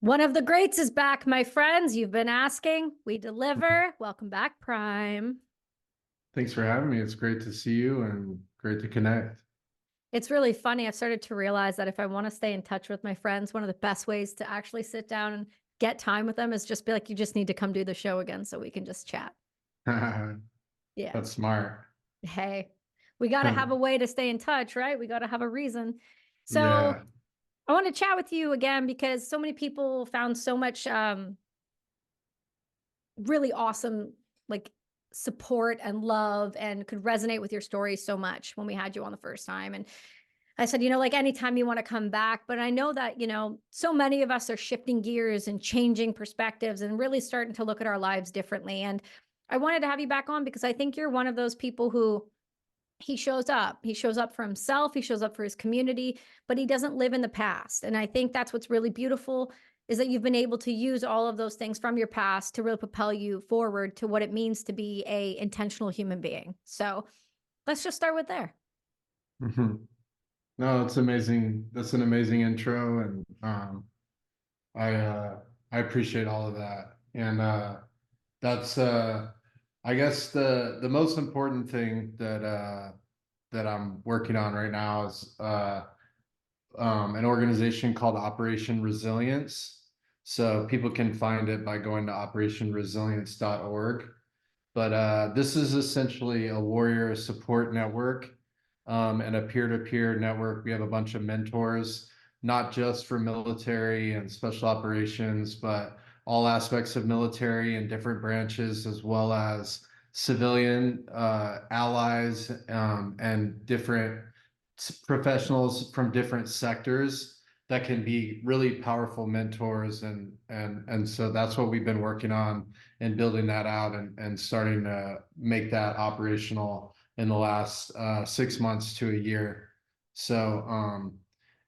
One of the greats is back, my friends. You've been asking. We deliver. Welcome back, Prime. Thanks for having me. It's great to see you and great to connect. It's really funny. I've started to realize that if I want to stay in touch with my friends, one of the best ways to actually sit down and get time with them is just be like, you just need to come do the show again so we can just chat. That's Yeah. smart. Hey, we got to have a way to stay in touch, right? We got to have a reason. So Yeah. I want to chat with you again because so many people found so much really awesome like support and love and could resonate with your story so much when we had you on the first time. And I said, like anytime you want to come back, but I know that, so many of us are shifting gears and changing perspectives and really starting to look at our lives differently. And I wanted to have you back on because I think you're one of those people who he shows up. He shows up for himself. He shows up for his community, but he doesn't live in the past. And I think that's what's really beautiful is that you've been able to use all of those things from your past to really propel you forward to what it means to be a intentional human being. So let's just start with there. Mhm. No, it's amazing. That's an amazing intro, and I appreciate all of that. And that's I guess the most important thing that I'm working on right now is an organization called Operation Resilience. So people can find it by going to operationresilience.org. But this is essentially a warrior support network and a peer-to-peer network. We have a bunch of mentors, not just for military and special operations, but all aspects of military and different branches, as well as civilian allies and different professionals from different sectors that can be really powerful mentors. And so that's what we've been working on and building that out and starting to make that operational in the last 6 months to a year. So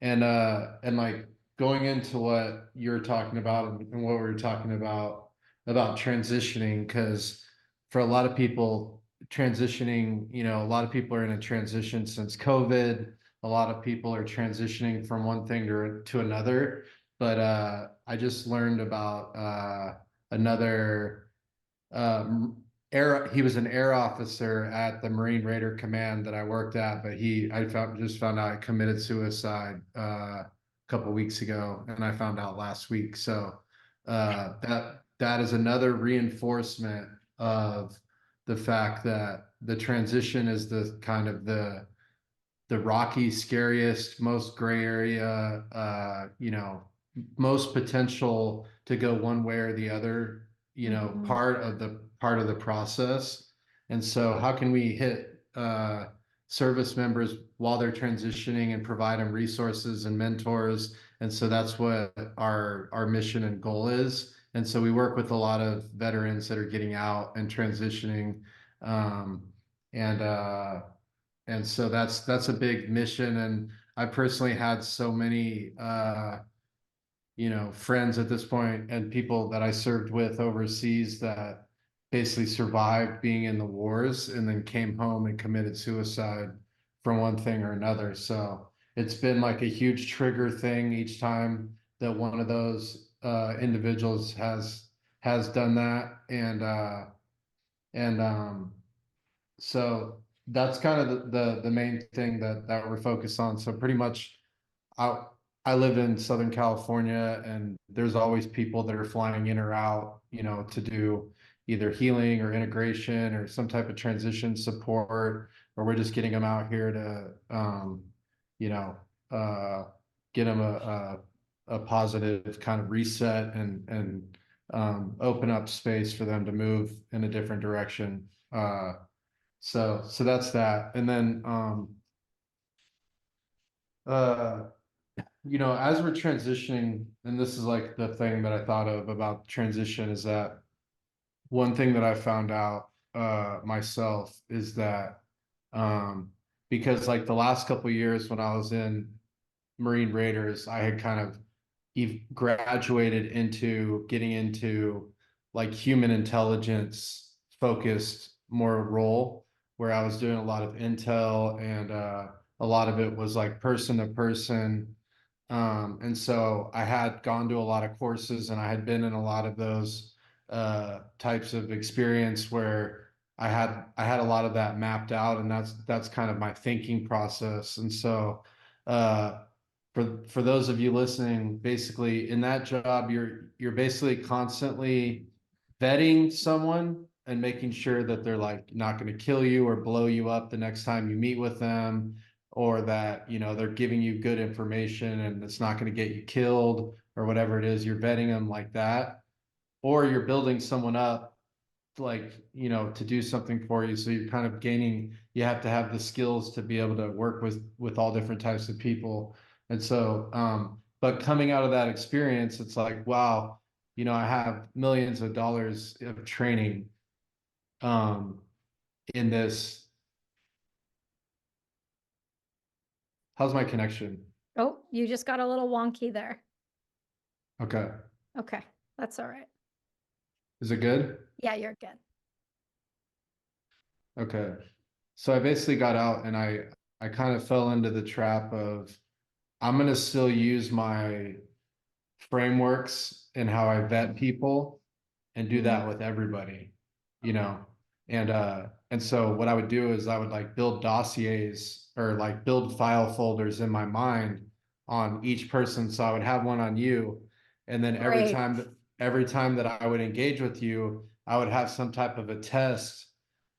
and like going into what you're talking about and what we were talking about transitioning, because for a lot of people transitioning, a lot of people are in a transition since COVID. A lot of people are transitioning from one thing to another. But I just learned about another he was an air officer at the Marine Raider Command that I worked at, but just found out he committed suicide a couple weeks ago, and I found out last week. So that is another reinforcement of the fact that the transition is the kind of the rocky, scariest, most gray area, most potential to go one way or the other, Mhm. part of the process. And so how can we hit service members while they're transitioning and provide them resources and mentors? And so that's what our mission and goal is. And so we work with a lot of veterans that are getting out and transitioning. Um, and so that's a big mission. And I personally had so many friends at this point and people that I served with overseas that basically survived being in the wars and then came home and committed suicide from one thing or another. So it's been like a huge trigger thing each time that one of those individuals has done that. And so that's kind of the main thing that we're focused on. So pretty much I I live in Southern California, and there's always people that are flying in or out, to do either healing or integration or some type of transition support, or we're just getting them out here to you know get them a positive kind of reset and open up space for them to move in a different direction. So that's that. And then uh as we're transitioning, and this is like the thing that I thought of about transition, is that one thing that I found out myself is that um because like the last couple of years when I was in Marine Raiders, I had kind of graduated into getting into like human intelligence focused more role where I was doing a lot of intel and a lot of it was like person to person And so I had gone to a lot of courses and I had been in a lot of those types of experience where I had a lot of that mapped out, and that's kind of my thinking process. And so uh, for those of you listening, basically in that job, you're basically constantly vetting someone and making sure that they're like not going to kill you or blow you up the next time you meet with them, or that, you know, they're giving you good information and it's not going to get you killed or whatever it is. You're vetting them like that, or you're building someone up, like, you know, to do something for you. So you're kind of gaining, you have to have the skills to be able to work with all different types of people. And so but coming out of that experience, it's like, wow, you know, I have millions of dollars of training um in this. How's my connection? Oh, you just got a little wonky there. Okay, Okay, that's all right. is it good? Yeah, you're good. Okay. So I basically got out and I kind of fell into the trap of I'm going to still use my frameworks and how I vet people and do Mm, that with everybody, you okay. know. And so what I would do is I would like build dossiers or like build file folders in my mind on each person. So I would have one on you, and then Great. every time that I would engage with you, I would have some type of a test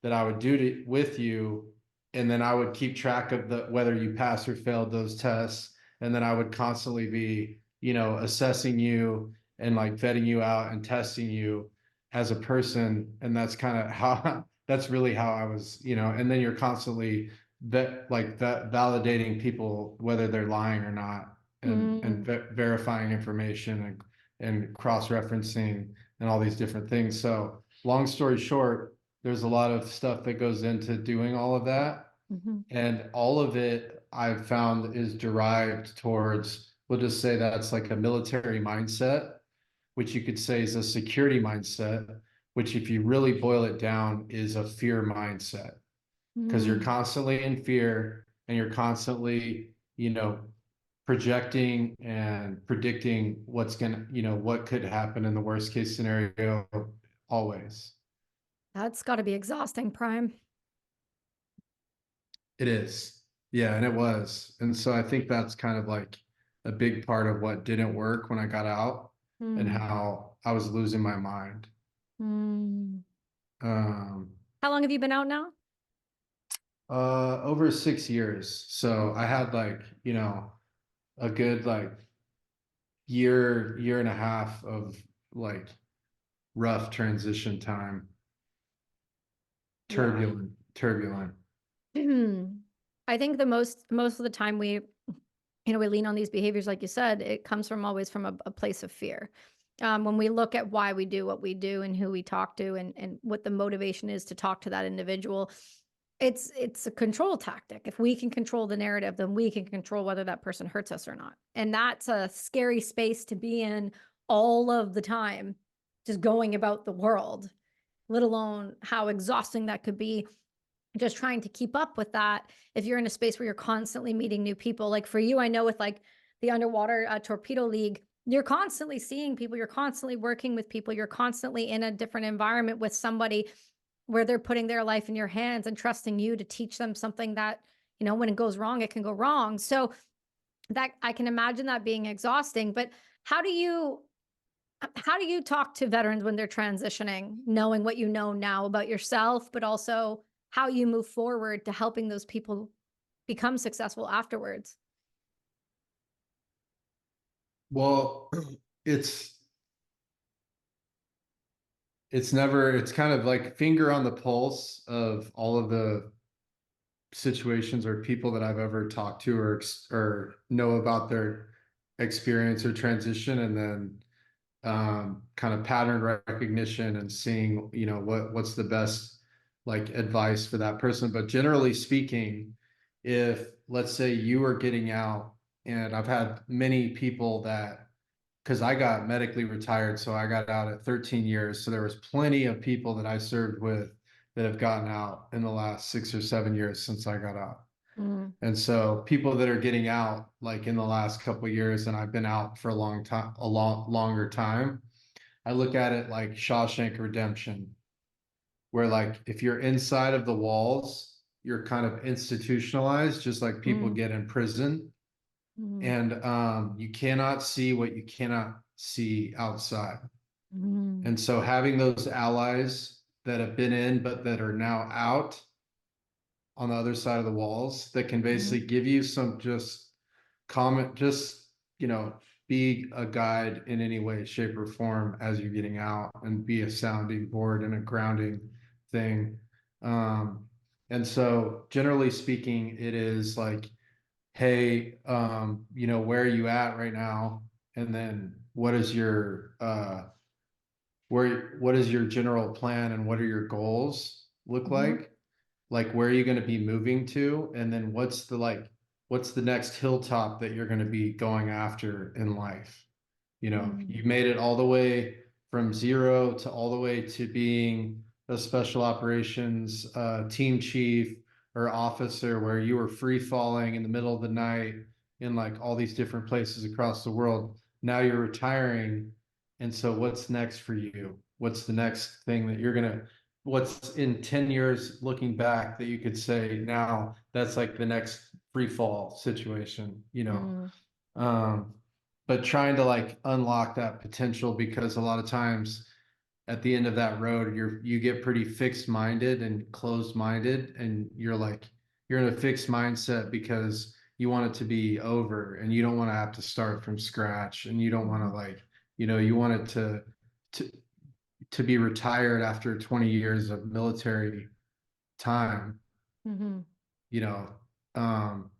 that I would do with you, and then I would keep track of the whether you passed or failed those tests, and then I would constantly be, you know, assessing you and like vetting you out and testing you as a person. And that's kind of how that's really how I was, you know. And then you're constantly that validating people whether they're lying or not, and Mm, verifying information and cross-referencing and all these different things. So long story short, there's a lot of stuff that goes into doing all of that, mhm. and all of it I've found is derived towards, we'll just say that's like a military mindset, which you could say is a security mindset, which if you really boil it down is a fear mindset, because you're Mm. constantly in fear and you're constantly, you know, projecting and predicting what's gonna, you know, what could happen in the worst case scenario always. That's got to be exhausting, Prime. It is. Yeah, and it was. And so I think that's kind of like a big part of what didn't work when I got out and Mm, how I was losing my mind. mm. Um, How long have you been out now? over 6 years. So I had like, you know, a good like year and a half of like rough transition time, Yeah. turbulent. I think the most of the time we lean on these behaviors, like you said, it comes from always from a place of fear. When we look at why we do what we do and who we talk to and what the motivation is to talk to that individual, it's a control tactic. If we can control the narrative, then we can control whether that person hurts us or not. And that's a scary space to be in all of the time, just going about the world, let alone how exhausting that could be just trying to keep up with that. If you're in a space where you're constantly meeting new people, like for you, I know with like the Underwater Torpedo League, you're constantly seeing people, you're constantly working with people, you're constantly in a different environment with somebody where they're putting their life in your hands and trusting you to teach them something that, when it goes wrong, it can go wrong. So that I can imagine that being exhausting. But how do you how do you talk to veterans when they're transitioning, knowing what you know now about yourself, but also how you move forward to helping those people become successful afterwards? Well, it's it's kind of like finger on the pulse of all of the situations or people that I've ever talked to or know about their experience or transition, and then kind of pattern recognition and seeing, you know, what's the best like advice for that person. But generally speaking, if let's say you are getting out, and I've had many people that, because I got medically retired, so I got out at 13 years. So there was plenty of people that I served with that have gotten out in the last 6 or 7 years since I got out. Mm, And so people that are getting out like in the last couple of years, and I've been out for a long time, a longer time, I look at it like Shawshank Redemption, where like if you're inside of the walls, you're kind of institutionalized, just like people mm, get in prison. mm, And you cannot see what you cannot see outside. mm, And so having those allies that have been in but that are now out on the other side of the walls that can mm, basically give you some just comment, just, you know, be a guide in any way, shape, or form as you're getting out and be a sounding board and a grounding thing. Um, and so generally speaking, it is like, hey, you know, where are you at right now? And then what is your general plan and what are your goals look mhm, like? Like where are you going to be moving to? And then what's the next hilltop that you're going to be going after in life? You know, mm, you made it all the way from zero to all the way to being a special operations team chief or officer where you were free falling in the middle of the night in like all these different places across the world. Now you're retiring. And so what's next for you? What's the next thing that you're gonna, what's in 10 years looking back that you could say now that's like the next free fall situation, you know? mm, Um, but trying to like unlock that potential because a lot of times at the end of that road, you get pretty fixed minded and closed minded, and you're in a fixed mindset because you want it to be over and you don't want to have to start from scratch and you don't want to mhm, like, you know, you want it to to be retired after 20 years of military time, mhm. you know. Um,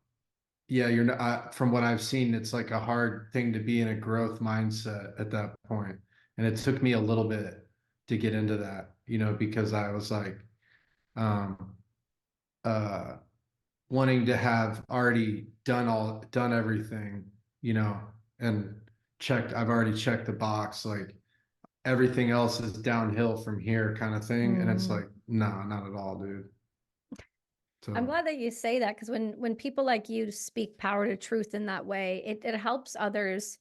yeah, you're not, from what I've seen, it's like a hard thing to be in a growth mindset at that point. And it took me a little bit to get into that, you know, because I was like, um, uh, wanting to have already done everything, you know, and I've already checked the box, like everything else is downhill from here kind of thing. And it's Mm. like, no, not at all, dude. I'm So, glad that you say that because when people like you speak power to truth in that way, it helps others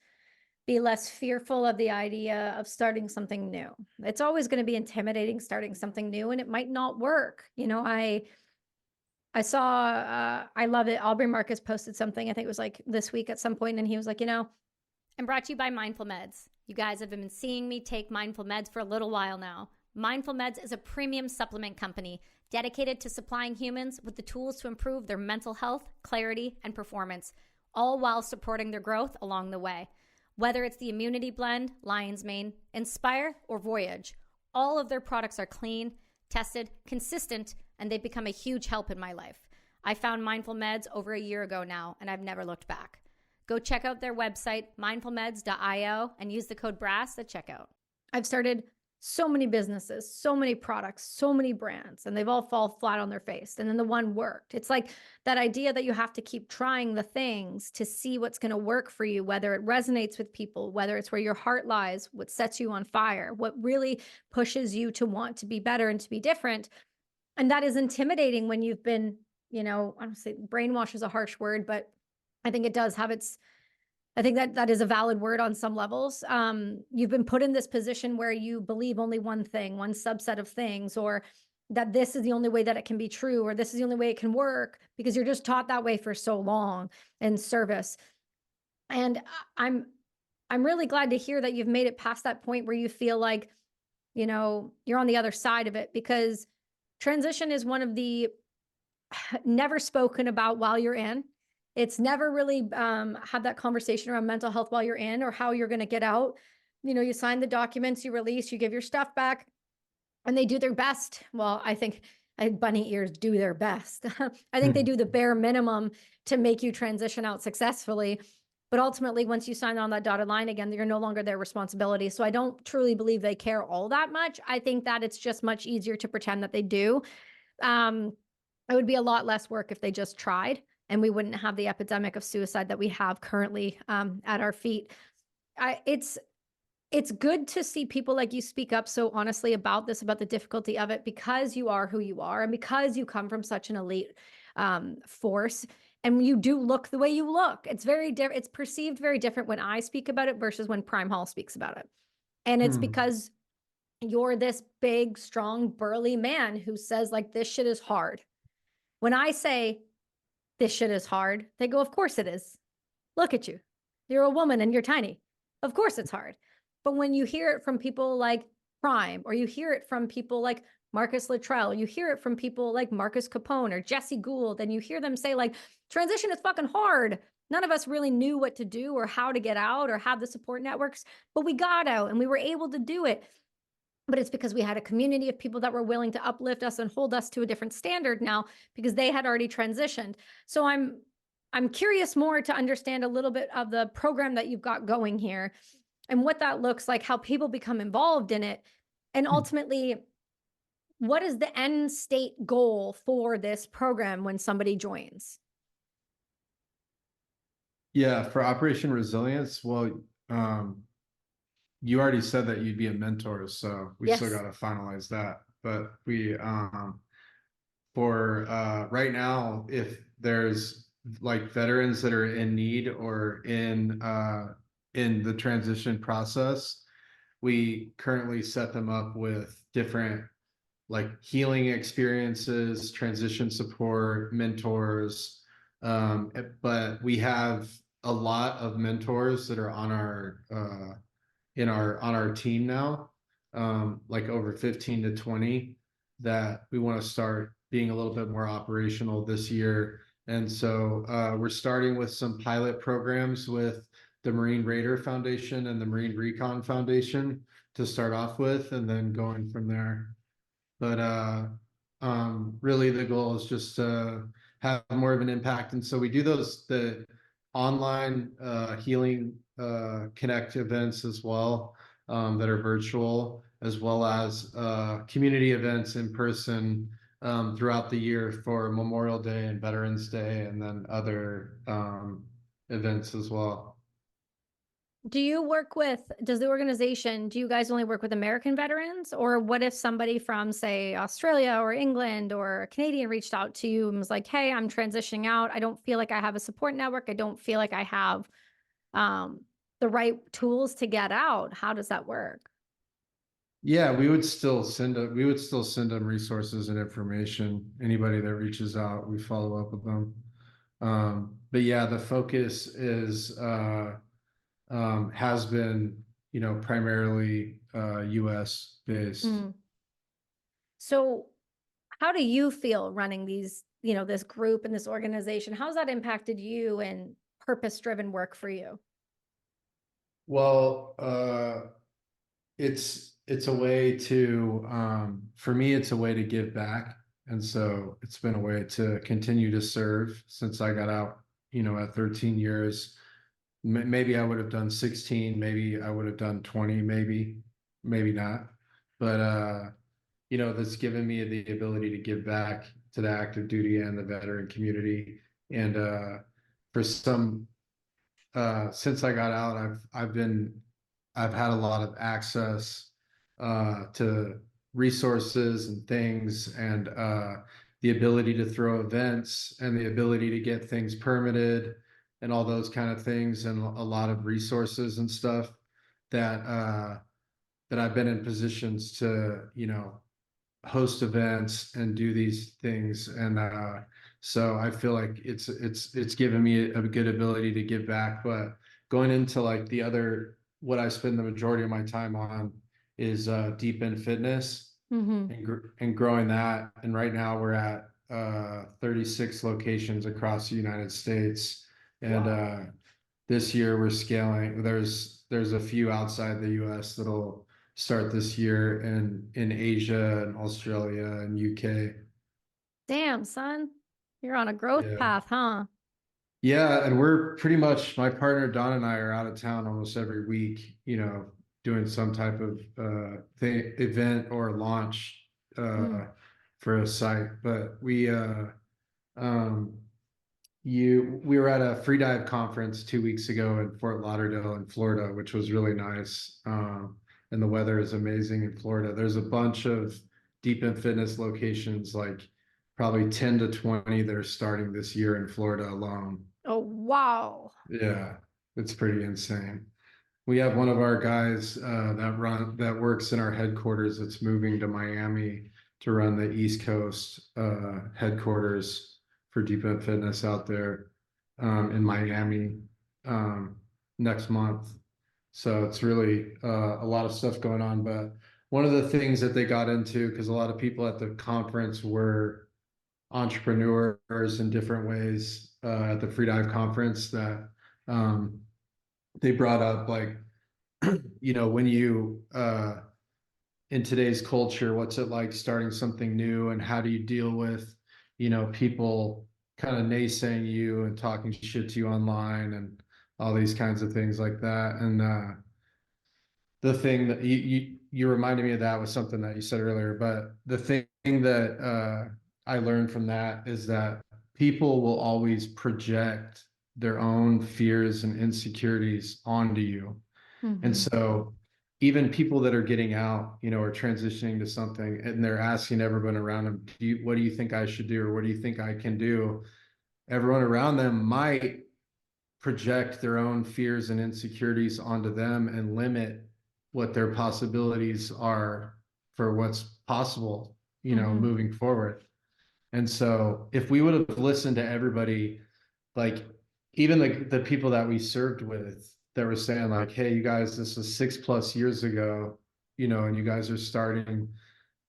be less fearful of the idea of starting something new. It's always going to be intimidating starting something new and it might not work. You know, I saw I love it. Aubrey Marcus posted something, I think it was like this week at some point, and he was like, you know, I'm brought to you by Mindful Meds. You guys have been seeing me take Mindful Meds for a little while now. Mindful Meds is a premium supplement company dedicated to supplying humans with the tools to improve their mental health, clarity, and performance, all while supporting their growth along the way. Whether it's the Immunity Blend, Lion's Mane, Inspire, or Voyage, all of their products are clean, tested, consistent, and they've become a huge help in my life. I found Mindful Meds over a year ago now, and I've never looked back. Go check out their website, mindfulmeds.io, and use the code BRASS at checkout. I've started so many businesses, so many products, so many brands, and they've all fall flat on their face. And then the one worked. It's like that idea that you have to keep trying the things to see what's going to work for you, whether it resonates with people, whether it's where your heart lies, what sets you on fire, what really pushes you to want to be better and to be different. And that is intimidating when you've been, you know, I don't say brainwash is a harsh word, but I think it does have its, I think that that is a valid word on some levels. You've been put in this position where you believe only one thing, one subset of things, or that this is the only way that it can be true, or this is the only way it can work because you're just taught that way for so long in service. And I'm really glad to hear that you've made it past that point where you feel like, you know, you're on the other side of it because transition is one of the never spoken about while you're in. It's never really had that conversation around mental health while you're in or how you're going to get out. You know, you sign the documents, you release, you give your stuff back, and they do their best. Well, I think bunny ears do their best. I think they do the bare minimum to make you transition out successfully. But ultimately, once you sign on that dotted line again, you're no longer their responsibility. So I don't truly believe they care all that much. I think that it's just much easier to pretend that they do. Um, it would be a lot less work if they just tried, and we wouldn't have the epidemic of suicide that we have currently at our feet. It's good to see people like you speak up so honestly about this, about the difficulty of it, because you are who you are and because you come from such an elite force. And you do look the way you look. It's very different. It's perceived very different when I speak about it versus when Prime Hall speaks about it. And it's Hmm. because you're this big, strong, burly man who says, like, this shit is hard. When I say this shit is hard, they go, of course it is. Look at you. You're a woman and you're tiny. Of course it's hard. But when you hear it from people like Prime, or you hear it from people like Marcus Luttrell, you hear it from people like Marcus Capone or Jesse Gould, and you hear them say, like, transition is fucking hard. None of us really knew what to do or how to get out or have the support networks, but we got out and we were able to do it. But it's because we had a community of people that were willing to uplift us and hold us to a different standard now because they had already transitioned. So I'm curious more to understand a little bit of the program that you've got going here and what that looks like, how people become involved in it, and ultimately, what is the end state goal for this program when somebody joins? Yeah, for Operation Resilience, well, you already said that you'd be a mentor, so we still Yes. got to finalize that. But we for right now, if there's like veterans that are in need or in the transition process, we currently set them up with different like healing experiences, transition support, mentors. But we have a lot of mentors that are on our on our team now, like over 15 to 20 that we want to start being a little bit more operational this year. And so we're starting with some pilot programs with the Marine Raider Foundation and the Marine Recon Foundation to start off with, and then going from there. But really the goal is just to have more of an impact. And so we do the online healing connect events as well, that are virtual, as well as community events in person throughout the year for Memorial Day and Veterans Day, and then other events as well. Do you work with, does the organization, do you guys only work with American veterans? Or what if somebody from, say, Australia or England or a Canadian reached out to you and was like, hey, I'm transitioning out. I don't feel like I have a support network. I don't feel like I have um, the right tools to get out. How does that work? Yeah, we would still send them resources and information. Anybody that reaches out, we follow up with them. But yeah, the focus is has been, primarily US based. Mm. So how do you feel running these, this group and this organization? How's that impacted you and purpose-driven work for you? Well, it's a way to for me it's a way to give back. And so it's been a way to continue to serve since I got out, at 13 years. Maybe I would have done 16, maybe I would have done 20, maybe not. But that's given me the ability to give back to the active duty and the veteran community. And for some since I got out, I've had a lot of access to resources and things, and the ability to throw events and the ability to get things permitted and all those kind of things, and a lot of resources and stuff that that I've been in positions to, host events and do these things. And so I feel like it's given me a good ability to give back. But going into like the other, what I spend the majority of my time on is deep in fitness Mm-hmm. and growing that. And right now we're at 36 locations across the United States. And this year we're scaling. There's a few outside the US that'll start this year, in Asia and Australia and UK. Damn, son, you're on a growth Yeah. path, huh? Yeah, and we're pretty much, my partner Don and I are out of town almost every week, doing some type of thing, event or launch Mm. for a site. But um we were at a free dive conference 2 weeks ago in Fort Lauderdale in Florida, which was really nice. And the weather is amazing in Florida. There's a bunch of deep in fitness locations, like probably 10 to 20 that are starting this year in Florida alone. Oh, wow. Yeah, it's pretty insane. We have one of our guys that works in our headquarters that's moving to Miami to run the East Coast headquarters for Deep End Fitness out there in Miami um, next month. So it's really a lot of stuff going on. But one of the things that they got into, because a lot of people at the conference were entrepreneurs in different ways at the Free Dive conference, that um, they brought up like, when you in today's culture, what's it like starting something new, and how do you deal with, people kind of naysaying you and talking shit to you online and all these kinds of things like that. And the thing that you reminded me of that was something that you said earlier, but the thing that I learned from that is that people will always project their own fears and insecurities onto you. And Mhm. so even people that are getting out, are transitioning to something, and they're asking everyone around them, what do you think I should do? Or what do you think I can do? Everyone around them might project their own fears and insecurities onto them and limit what their possibilities are for what's possible, Mhm. moving forward. And so if we would have listened to everybody, like even the people that we served with that were saying like, hey, you guys, this was 6+ years ago, and you guys are starting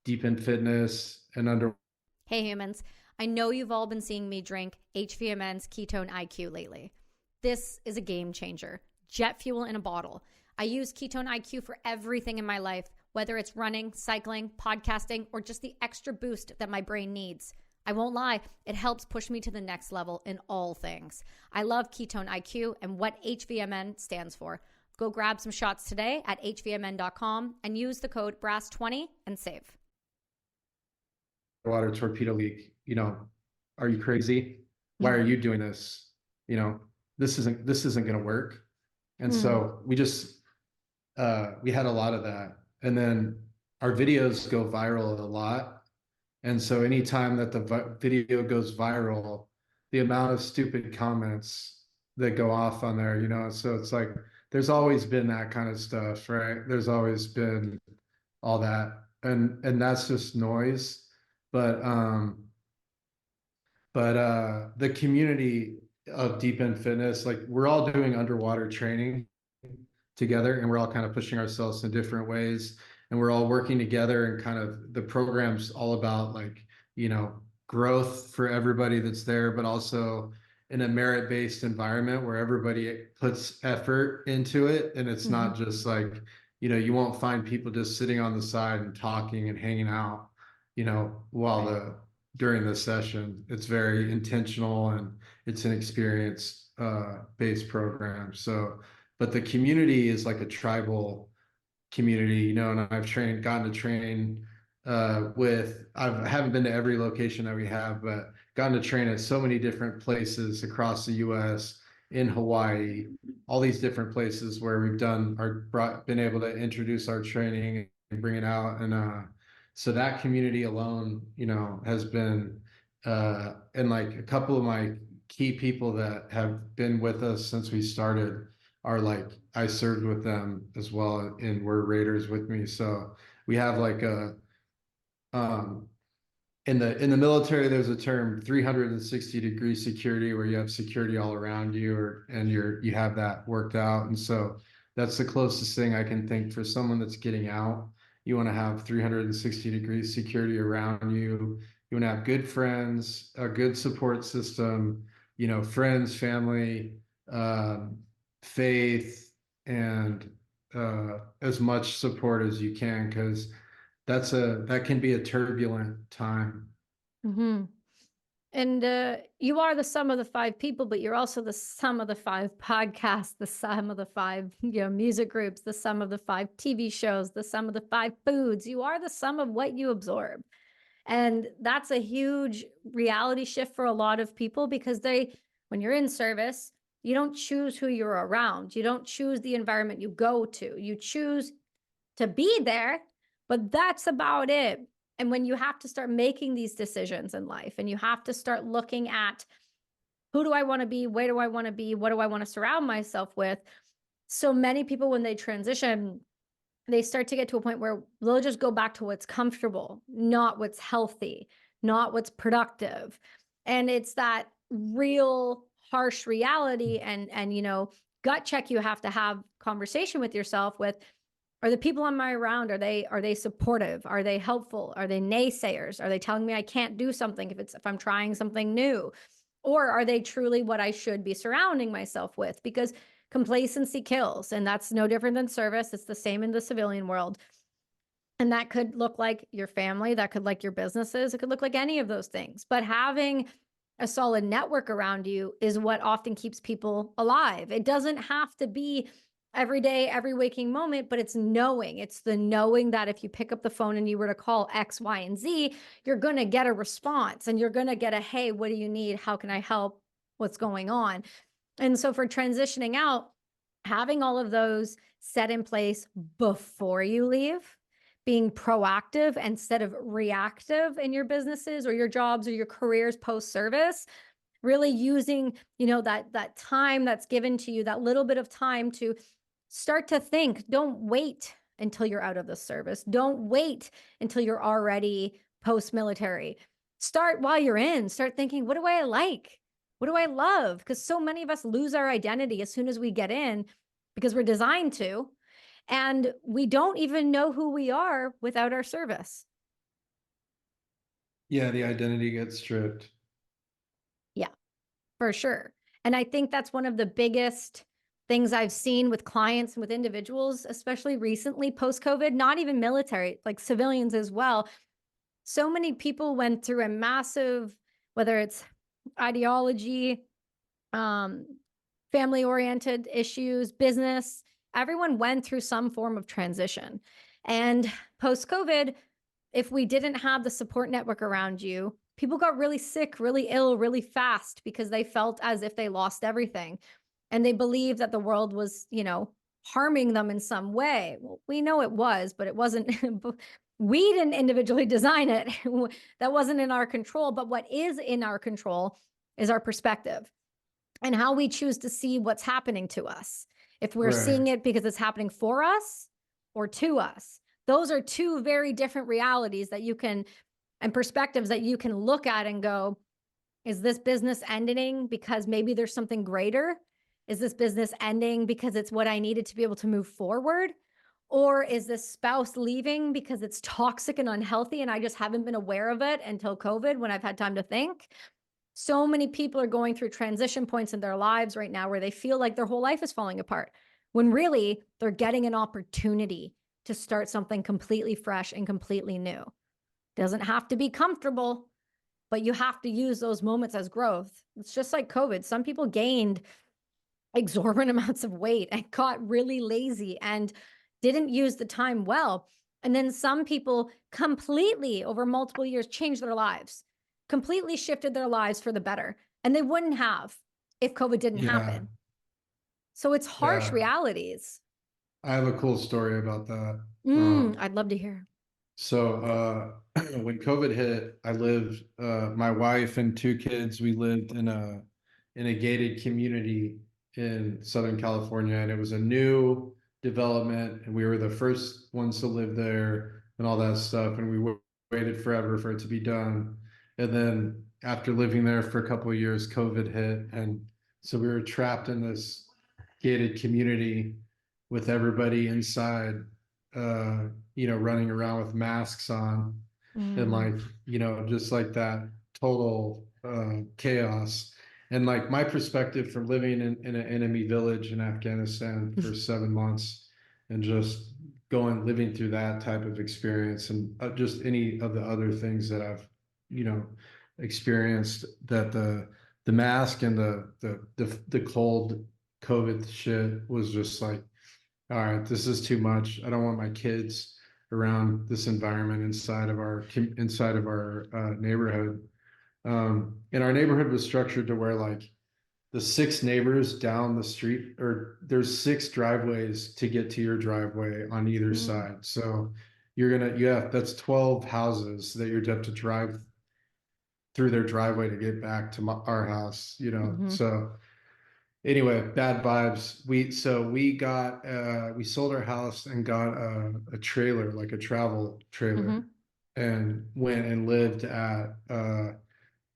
Deep in Fitness and under. Hey humans, I know you've all been seeing me drink HVMN's Ketone IQ lately. This is a game changer. Jet fuel in a bottle. I use Ketone IQ for everything in my life, whether it's running, cycling, podcasting, or just the extra boost that my brain needs. I won't lie, it helps push me to the next level in all things. I love Ketone IQ and what HVMN stands for. Go grab some shots today at hvmn.com and use the code BRASS20 and save. Underwater Torpedo League, are you crazy? Why are you doing this? You know, this isn't going to work. And Mm. so we had a lot of that. And then our videos go viral a lot. And so anytime that the video goes viral, the amount of stupid comments that go off on there, so it's like there's always been that kind of stuff, right? There's always been all that. And that's just noise. But the community of Deep End Fitness, like we're all doing underwater training together, and we're all kind of pushing ourselves in different ways, and we're all working together, and kind of the program's all about like, growth for everybody that's there, but also in a merit-based environment where everybody puts effort into it, and it's Mhm. not just like, you won't find people just sitting on the side and talking and hanging out, while during the session. It's very intentional, and it's an experience based program. So, but the community is like a tribal community, and I've gotten to train I haven't been to every location that we have, but gotten to train at so many different places across the US, in Hawaii, all these different places where we've been able to introduce our training and bring it out. And so that community alone, has been and like a couple of my key people that have been with us since we started are like, I served with them as well and were raiders with me. So we have like a um in the military, there's a term 360-degree security, where you have security all around you, and you have that worked out. And so that's the closest thing I can think for someone that's getting out. You want to have 360-degree security around you. You want to have good friends, a good support system, friends, family, um, faith, and as much support as you can, because that can be a turbulent time. Mhm. And you are the sum of the five people, but you're also the sum of the five podcasts, the sum of the five, music groups, the sum of the five TV shows, the sum of the five foods. You are the sum of what you absorb. And that's a huge reality shift for a lot of people, because when you're in service, you don't choose who you're around. You don't choose the environment you go to. You choose to be there, but that's about it. And when you have to start making these decisions in life and you have to start looking at who do I want to be? Where do I want to be? What do I want to surround myself with? So many people, when they transition, they start to get to a point where they'll just go back to what's comfortable, not what's healthy, not what's productive. And it's that real harsh reality and gut check you have to have conversation with yourself with, are the people on my around, are they supportive? Are they helpful? Are they naysayers? Are they telling me I can't do something if I'm trying something new? Or are they truly what I should be surrounding myself with? Because complacency kills, and that's no different than service. It's the same in the civilian world. And that could look like your family, that could like your businesses, it could look like any of those things. But having a solid network around you is what often keeps people alive. It doesn't have to be every day, every waking moment, but it's the knowing that if you pick up the phone and you were to call X, Y, and Z, you're going to get a response and you're going to get a, hey, what do you need? How can I help? What's going on? And so for transitioning out, having all of those set in place before you leave, being proactive instead of reactive in your businesses or your jobs or your careers post service, really using, that time that's given to you, that little bit of time to start to think. Don't wait until you're out of the service. Don't wait until you're already post-military. Start while you're in. Start thinking, what do I like? What do I love? Because so many of us lose our identity as soon as we get in because we're designed to. And we don't even know who we are without our service. Yeah, the identity gets stripped. Yeah, for sure. And I think that's one of the biggest things I've seen with clients and with individuals, especially recently post COVID, not even military, like civilians as well. So many people went through a massive, whether it's ideology, um, family oriented issues, business, everyone went through some form of transition. And post COVID, if we didn't have the support network around you, people got really sick, really ill, really fast because they felt as if they lost everything. And they believed that the world was, harming them in some way. Well, we know it was, but it wasn't. We didn't individually design it. That wasn't in our control. But what is in our control is our perspective and how we choose to see what's happening to us. If we're Right. seeing it because it's happening for us or to us, those are two very different realities that you can, and perspectives that you can look at and go, is this business ending because maybe there's something greater? Is this business ending because it's what I needed to be able to move forward? Or is this spouse leaving because it's toxic and unhealthy and I just haven't been aware of it until COVID when I've had time to think? So many people are going through transition points in their lives right now where they feel like their whole life is falling apart, when really they're getting an opportunity to start something completely fresh and completely new. Doesn't have to be comfortable, but you have to use those moments as growth. It's just like COVID. Some people gained exorbitant amounts of weight and got really lazy and didn't use the time well. And then some people completely over multiple years changed their lives, completely shifted their lives for the better. And they wouldn't have if COVID didn't Yeah. happen. So it's harsh Yeah. realities. I have a cool story about that. Um, I'd love to hear. when COVID hit, I lived, my wife and two kids, we lived in a gated community in Southern California, and it was a new development, and we were the first ones to live there and all that stuff, and we waited forever for it to be done. And then after living there for a couple of years, COVID hit, and so we were trapped in this gated community with everybody inside, running around with masks on and Mm. like, just like that total chaos. And like my perspective from living in an enemy village in Afghanistan for 7 months and just living through that type of experience and just any of the other things that I've, experienced, that the mask and the cold COVID shit was just like, all right, this is too much. I don't want my kids around this environment inside of our neighborhood. And our neighborhood was structured to where like the six neighbors down the street, or there's six driveways to get to your driveway on either Mm. side. So that's 12 houses that you're have to drive through their driveway to get back to our house, you know. Mm-hmm. So anyway, bad vibes. We sold our house and got a trailer, like a travel Mm-hmm. trailer, and went and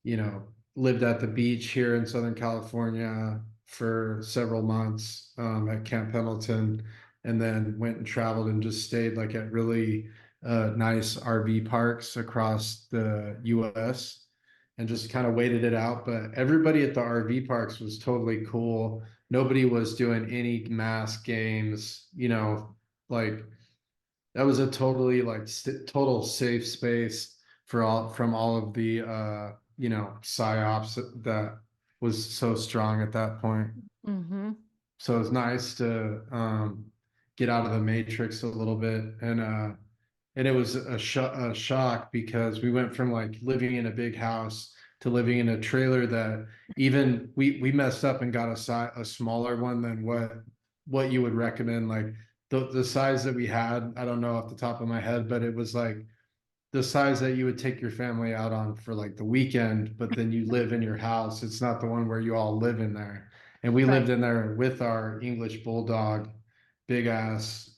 you know, lived at the beach here in Southern California for several months, at Camp Pendleton, and then went and traveled and just stayed like at really nice RV parks across the US and just kind of waited it out. But everybody at the RV parks was totally cool. Nobody was doing any mass games, you know, like that was a totally like total safe space for all from all of the you know, psyops that was so strong at that point. Mm-hmm. So it's nice to get out of the matrix a little bit, and it was a shock because we went from like living in a big house to living in a trailer that even we messed up and got a smaller one than what you would recommend. Like the size that we had, I don't know off the top of my head, but it was like the size that you would take your family out on for like the weekend, but then you live in your house. It's not the one where you all live in there. And we lived Right. in there with our English bulldog, big ass,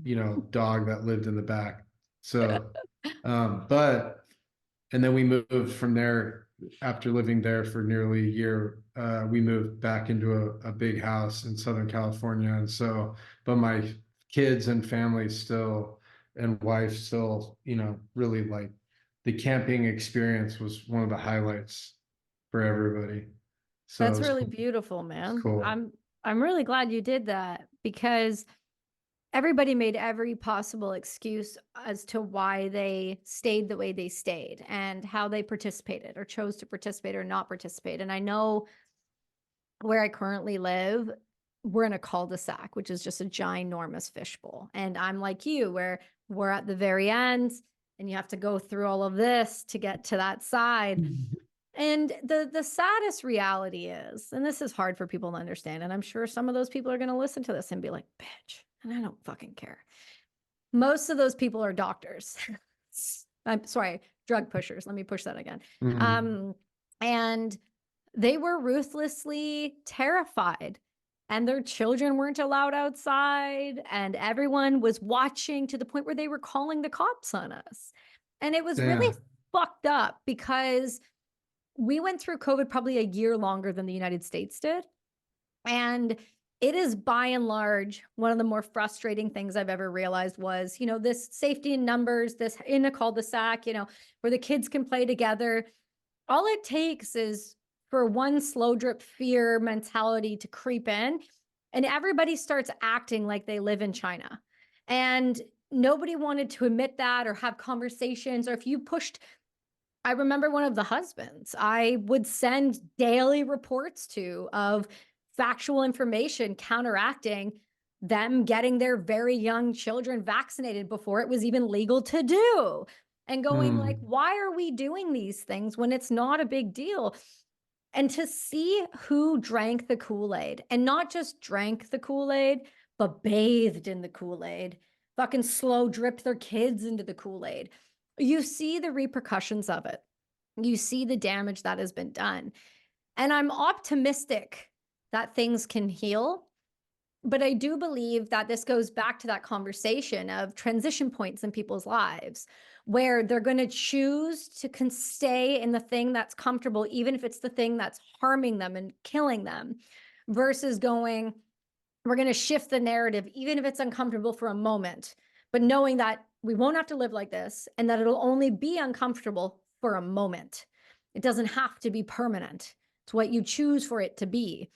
you know, dog that lived in the back. So, but and then we moved from there after living there for nearly a year. We moved back into a big house in Southern California. And so, but my kids and family still, and wife still, you know, really like the camping experience was one of the highlights for everybody. So it That's was really cool. beautiful, It's man. cool. I'm really glad you did that because everybody made every possible excuse as to why they stayed the way they stayed and how they participated or chose to participate or not participate. And I know where I currently live, we're in a cul-de-sac, which is just a ginormous fishbowl. And I'm like you, where we're at the very end and you have to go through all of this to get to that side. And the saddest reality is, and this is hard for people to understand, and I'm sure some of those people are going to listen to this and be like, bitch, and I don't fucking care. Most of those people are doctors. I'm sorry, drug pushers. Let me push that again. Mhm. Um, and they were ruthlessly terrified, and their children weren't allowed outside, and everyone was watching to the point where they were calling the cops on us. And it was really Damn. fucked up because we went through COVID probably a year longer than the United States did. And it is by and large one of the more frustrating things I've ever realized was, you know, this safety in numbers, this in a cul-de-sac, you know, where the kids can play together. All it takes is for one slow drip fear mentality to creep in, and everybody starts acting like they live in China. And nobody wanted to admit that or have conversations. Or if you pushed, I remember one of the husbands I would send daily reports to of factual information counteracting them getting their very young children vaccinated before it was even legal to do, and going like, Mm. why are we doing these things when it's not a big deal? And to see who drank the Kool-Aid, and not just drank the Kool-Aid, but bathed in the Kool-Aid, fucking slow dripped their kids into the Kool-Aid. You see the repercussions of it. You see the damage that has been done. And I'm optimistic that things can heal. But I do believe that this goes back to that conversation of transition points in people's lives where they're going to choose to stay in the thing that's comfortable, even if it's the thing that's harming them and killing them, versus going, we're going to shift the narrative, even if it's uncomfortable for a moment, but knowing that we won't have to live like this and that it'll only be uncomfortable for a moment. It doesn't have to be permanent. It's what you choose for it to be.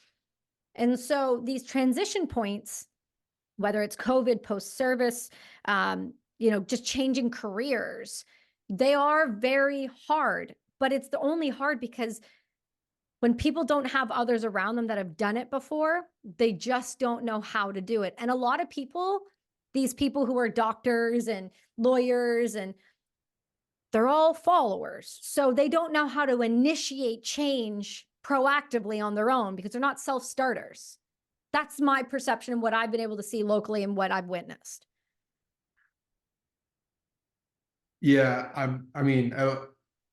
And so these transition points, whether it's COVID, post service, you know, just changing careers, they are very hard. But it's the only hard because when people don't have others around them that have done it before, they just don't know how to do it. And a lot of people, these people who are doctors and lawyers, and they're all followers. So they don't know how to initiate change proactively on their own because they're not self starters. That's my perception of what I've been able to see locally and what I've witnessed. Yeah, I mean,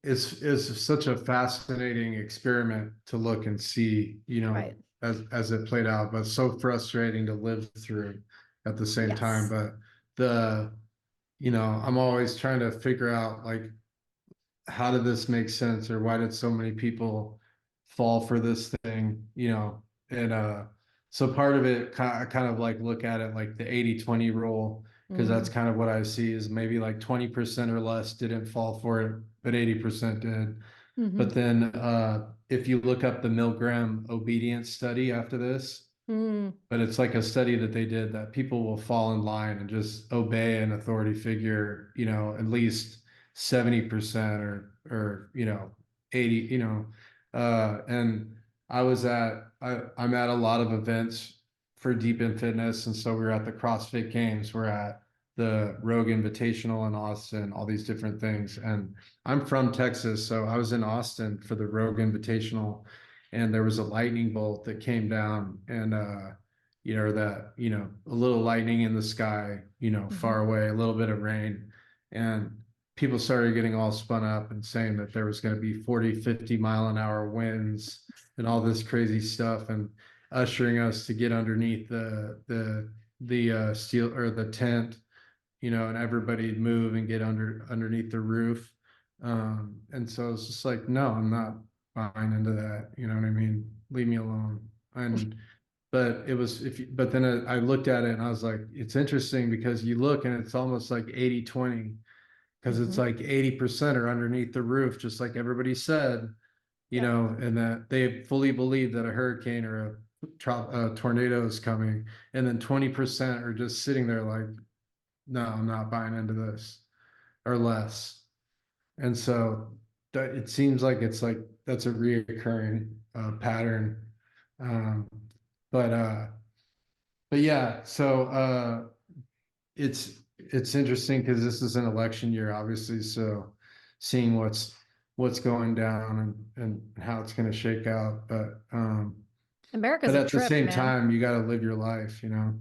it's such a fascinating experiment to look and see, you know, Right. as it played out, but so frustrating to live through at the same time. Yes. But the, you know, I'm always trying to figure out like how did this make sense, or why did so many people fall for this thing, you know? And so part of it, I kind of like look at it like the 80-20 rule, because that's Mm, kind of what I see is maybe like 20% or less didn't fall for it, but 80% did. hmm But then if you look up the Milgram obedience study after this, mm, but it's like a study that they did that people will fall in line and just obey an authority figure, you know, at least 70% or, you know, 80, you know, and I'm at a lot of events for Deep in Fitness. And so we were at the CrossFit Games, we're at the Rogue Invitational in Austin, all these different things. And I'm from Texas, so I was in Austin for the Rogue Invitational, and there was a lightning bolt that came down, and you know, that, you know, a little lightning in the sky, you know, hmm far away, a little bit of rain. And people started getting all spun up and saying that there was going to be 40, 50 mile an hour winds and all this crazy stuff, and ushering us to get underneath the steel or the tent, you know, and everybody move and get underneath the roof. And so it's just like, no, I'm not buying into that. You know what I mean? Leave me alone. And but it was if you, but then I looked at it and I was like, it's interesting because you look and it's almost like 80-20, because it's hmm like 80% are underneath the roof, just like everybody said, you Yep. know, and that they fully believe that a hurricane or a tornado is coming. And then 20% are just sitting there like, no, I'm not buying into this, or less. And so that it seems like it's like that's a reoccurring pattern. Um, but yeah, so it's interesting because this is an election year, obviously. So seeing what's going down and how it's going to shake out. America's But a at the trip, same man. time, you got to live your life, you know.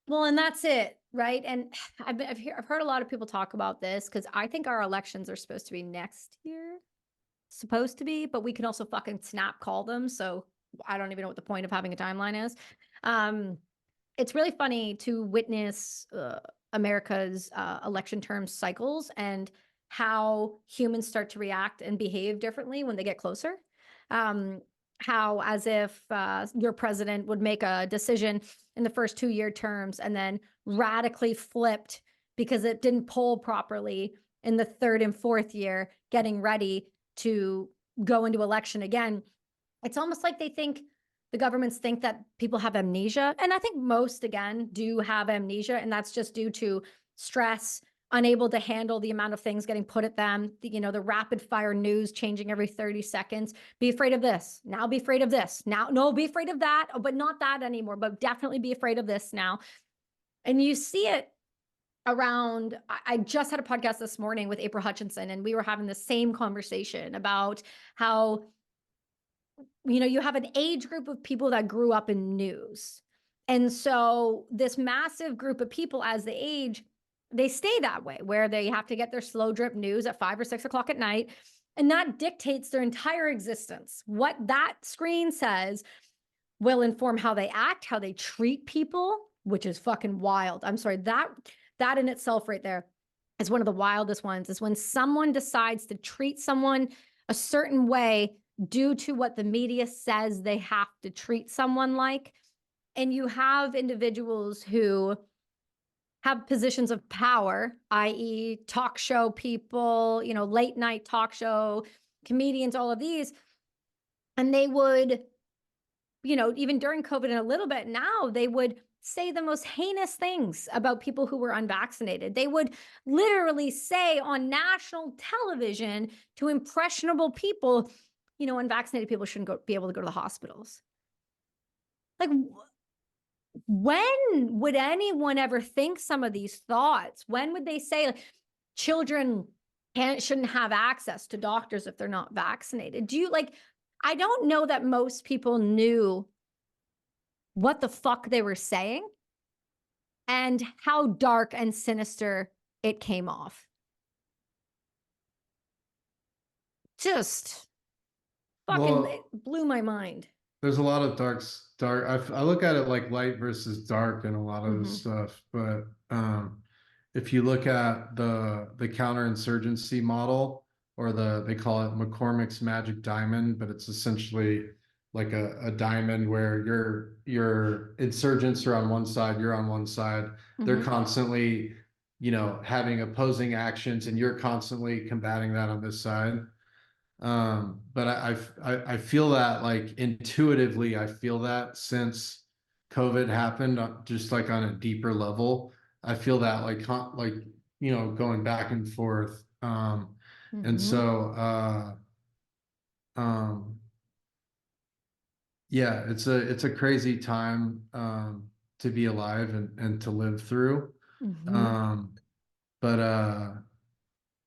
Well, and that's it, right? And I've heard a lot of people talk about this because I think our elections are supposed to be next year, supposed to be, but we can also fucking snap call them. So I don't even know what the point of having a timeline is. Um, it's really funny to witness America's election term cycles and how humans start to react and behave differently when they get closer. Um, how, as if your president would make a decision in the first 2 year terms and then radically flipped because it didn't poll properly in the third and fourth year, getting ready to go into election again. It's almost like they think the governments think that people have amnesia. And I think most, again, do have amnesia. And that's just due to stress, unable to handle the amount of things getting put at them, the rapid fire news changing every 30 seconds. Be afraid of this. Now be afraid of this. Now, no, be afraid of that, but not that anymore, but definitely be afraid of this now. And you see it around. I just had a podcast this morning with April Hutchinson, and we were having the same conversation about how you have an age group of people that grew up in news. And so this massive group of people, as they age, they stay that way, where they have to get their slow drip news at 5 or 6 o'clock at night. And that dictates their entire existence. What that screen says will inform how they act, how they treat people, which is fucking wild. I'm sorry, that in itself right there is one of the wildest ones, is when someone decides to treat someone a certain way due to what the media says they have to treat someone like. And you have individuals who have positions of power, i.e., talk show people, late night talk show comedians, all of these. And they would, even during COVID and a little bit now, they would say the most heinous things about people who were unvaccinated. They would literally say on national television to impressionable people, unvaccinated people shouldn't be able to go to the hospitals. Like, when would anyone ever think some of these thoughts? When would they say like, children shouldn't have access to doctors if they're not vaccinated? I don't know that most people knew what the fuck they were saying and how dark and sinister it came off. just fucking it Well, blew my mind. there's a lot of dark. I look at it like light versus dark in a lot of this Hmm. stuff, but if you look at the counterinsurgency model, or they call it McCormick's Magic Diamond, but it's essentially like a diamond where your insurgents are on one side, you're on one side. They're Hmm. constantly, having opposing actions, and you're constantly combating that on this side. But I feel that, like, intuitively, I feel that since COVID happened, just like on a deeper level, I feel that, like, going back and forth. And Hmm. so, um, yeah, it's a crazy time, to be alive and to live through. Hmm. Um, but,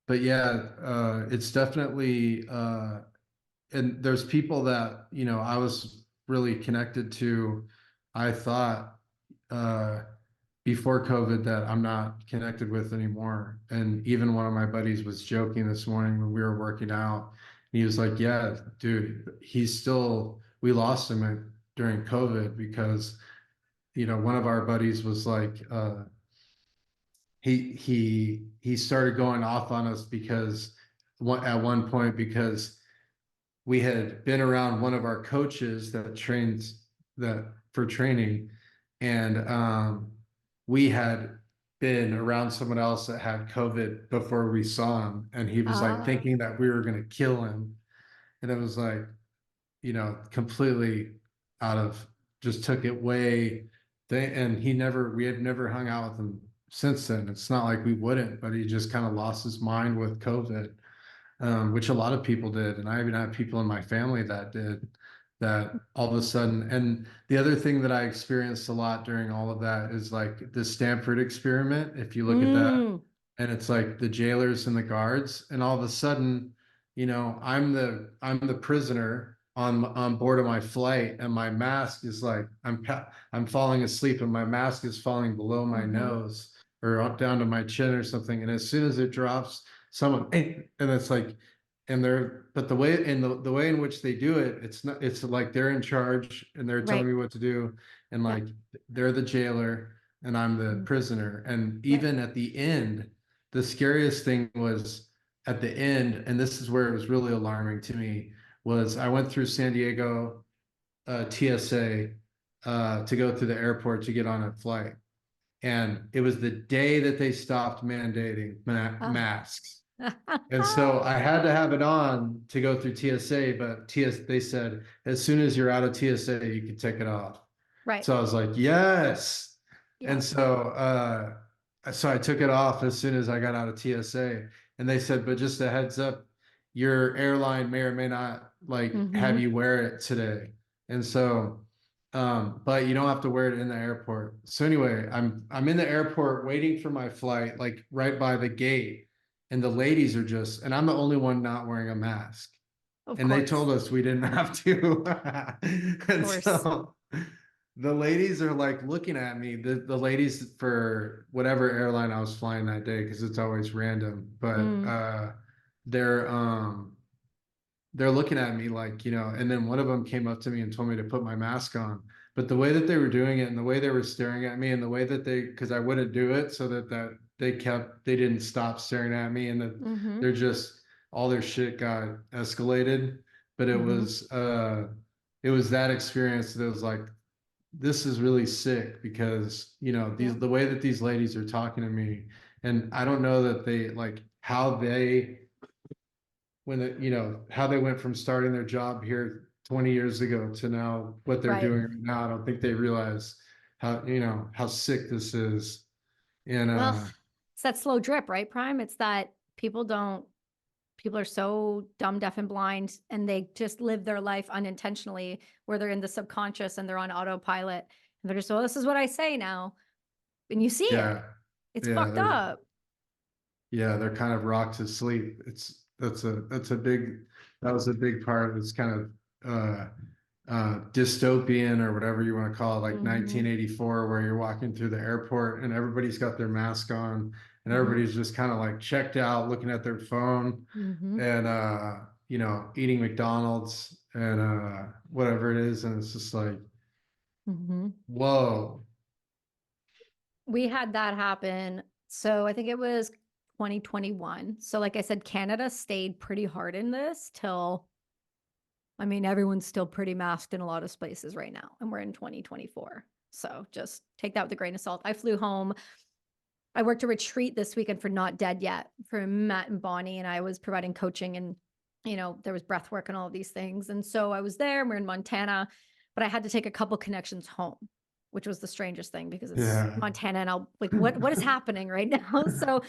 but yeah, it's definitely, and there's people that, I was really connected to, I thought, uh before COVID, that I'm not connected with anymore. And even one of my buddies was joking this morning when we were working out. He was like, "Yeah, dude, we lost him during COVID because, one of our buddies was like, he started going off on us because at one point, because we had been around one of our coaches that trains that for training, and we had been around someone else that had COVID before we saw him, and he was like Ah, thinking that we were going to kill him, and it was like, completely out of, just took it way. And we had never hung out with him since then. It's not like we wouldn't, but he just kind of lost his mind with COVID, which a lot of people did. And I even have people in my family that did that all of a sudden. And the other thing that I experienced a lot during all of that is like the Stanford experiment. If you look at that, mm, and it's like the jailers and the guards, and all of a sudden, I'm the prisoner on board of my flight, and my mask is like, I'm falling asleep, and my mask is falling below my hmm. nose, or up down to my chin or something. And as soon as it drops, someone, "Hey," and it's like, but the way in which they do it, it's like they're in charge and they're telling Right. me what to do, and Yeah. like they're the jailer and I'm the Mm. prisoner. And Right. even at the end, the scariest thing was at the end, and this is where it was really alarming to me, was I went through San Diego, TSA, to go through the airport to get on a flight. And it was the day that they stopped mandating Ah. masks. And so I had to have it on to go through TSA, but they said, as soon as you're out of TSA, you can take it off. Right. So I was like, yes. Yeah. And so I took it off as soon as I got out of TSA. And they said, but just a heads up, your airline may or may not like have Hmm. you wear it today. And so, but you don't have to wear it in the airport. So anyway, I'm in the airport waiting for my flight, like right by the gate, and the ladies are just, and I'm the only one not wearing a mask. Of And they course. told us we didn't have to. Of And course. so the ladies are like looking at me, the ladies for whatever airline I was flying that day, because it's always random, but Mm. they're they're looking at me like, and then one of them came up to me and told me to put my mask on. But the way that they were doing it, and the way they were staring at me, and the way that because I wouldn't do it, so that they didn't stop staring at me, and that Hmm. they're just, all their shit got escalated. But Hmm. it was that experience that was like, this is really sick, because, Yeah. the way that these ladies are talking to me, and I don't know that they like how they, how they went from starting their job here 20 years ago to now what they're Right. doing right now. I don't think they realize how sick this is. And Well, it's that slow drip, right, Prime? It's that people are so dumb, deaf, and blind, and they just live their life unintentionally, where they're in the subconscious and they're on autopilot. And they're just, well, this is what I say now. And you see it. yeah, It's yeah, fucked up. they're kind of rocked to sleep. That's a big, that was a big part of this kind of dystopian, or whatever you want to call it, like Hmm. 1984, where you're walking through the airport and everybody's got their mask on, and Hmm. everybody's just kind of like checked out looking at their phone. Hmm. And eating McDonald's and whatever it is, and it's just like, Mhm. whoa. We had that happen. So I think it was 2021. So like I said, Canada stayed pretty hard in this till, I mean, everyone's still pretty masked in a lot of places right now, and we're in 2024. So just take that with a grain of salt. I flew home. I worked a retreat this weekend for Not Dead Yet for Matt and Bonnie, and I was providing coaching, and there was breath work and all of these things. And so I was there, and we're in Montana, but I had to take a couple connections home, which was the strangest thing because it's Yeah. Montana, and I'll like, what is happening right now? So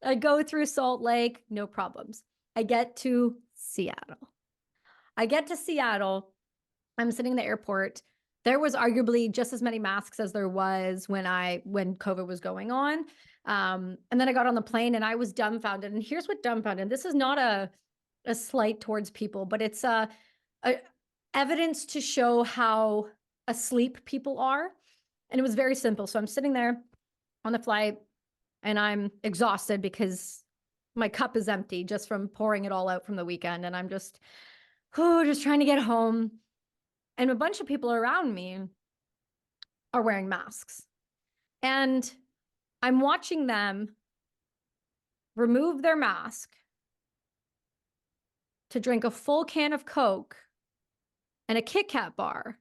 I go through Salt Lake, no problems. I get to Seattle. I'm sitting in the airport. There was arguably just as many masks as there was when COVID was going on. And then I got on the plane and I was dumbfounded. And here's what dumbfounded. This is not a slight towards people, but it's a evidence to show how asleep people are. And it was very simple. So I'm sitting there on the flight and I'm exhausted because my cup is empty just from pouring it all out from the weekend. And I'm just trying to get home. And a bunch of people around me are wearing masks. And I'm watching them remove their mask to drink a full can of Coke and a Kit Kat bar